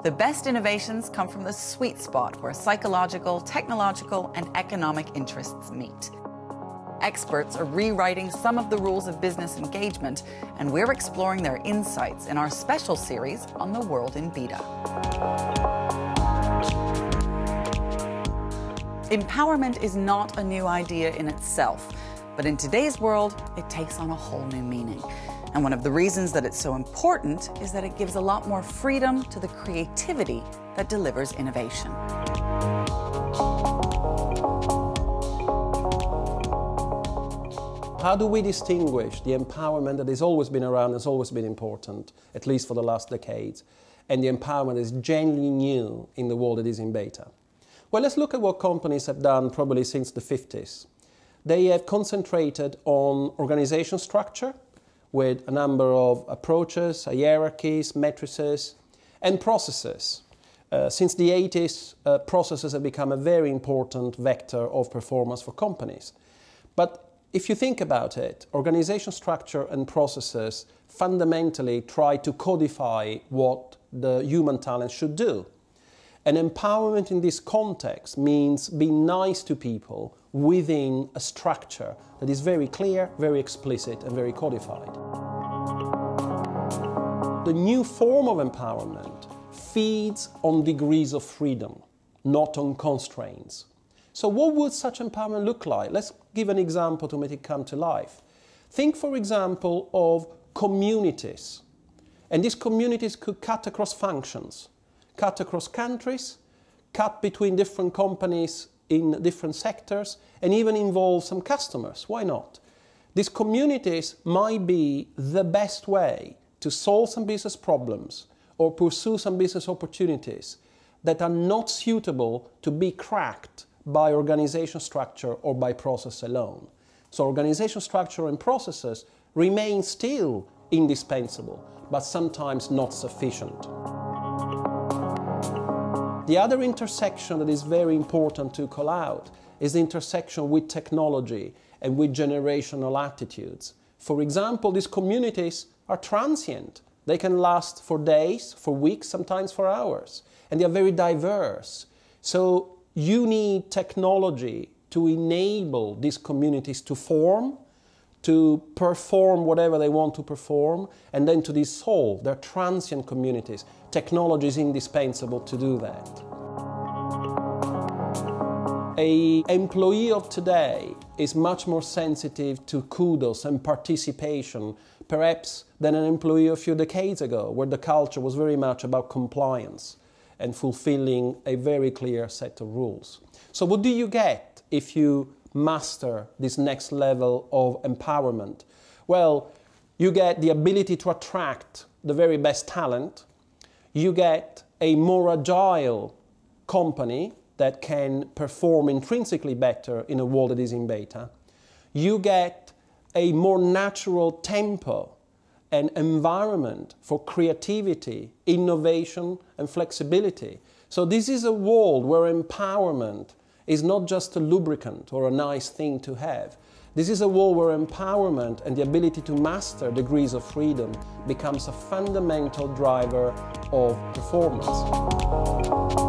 The best innovations come from the sweet spot where psychological, technological, and economic interests meet. Experts are rewriting some of the rules of business engagement, and we're exploring their insights in our special series on the world in beta. Empowerment is not a new idea in itself, but in today's world, it takes on a whole new meaning. And one of the reasons that it's so important is that it gives a lot more freedom to the creativity that delivers innovation. How do we distinguish the empowerment that has always been around, has always been important, at least for the last decades, and the empowerment that is genuinely new in the world that is in beta? Well, let's look at what companies have done probably since the 50s. They have concentrated on organization structure with a number of approaches, hierarchies, matrices, and processes. Since the 80s, processes have become a very important vector of performance for companies. But if you think about it, organization structure and processes fundamentally try to codify what the human talent should do. And empowerment in this context means being nice to people within a structure that is very clear, very explicit, and very codified. The new form of empowerment feeds on degrees of freedom, not on constraints. So what would such empowerment look like? Let's give an example to make it come to life. Think, for example, of communities. And these communities could cut across functions, cut across countries, cut between different companies in different sectors, and even involve some customers. Why not? These communities might be the best way to solve some business problems or pursue some business opportunities that are not suitable to be cracked by organization structure or by process alone. So organization structure and processes remain still indispensable, but sometimes not sufficient. The other intersection that is very important to call out is the intersection with technology and with generational attitudes. For example, these communities are transient. They can last for days, for weeks, sometimes for hours, and they are very diverse. So you need technology to enable these communities to form, to perform whatever they want to perform, and then to dissolve their transient communities. Technology is indispensable to do that. An employee of today is much more sensitive to kudos and participation, perhaps, than an employee a few decades ago, where the culture was very much about compliance and fulfilling a very clear set of rules. So what do you get if you master this next level of empowerment? Well, you get the ability to attract the very best talent. You get a more agile company that can perform intrinsically better in a world that is in beta. You get a more natural tempo and environment for creativity, innovation, and flexibility. So this is a world where empowerment is not just a lubricant or a nice thing to have. This is a world where empowerment and the ability to master degrees of freedom becomes a fundamental driver of performance.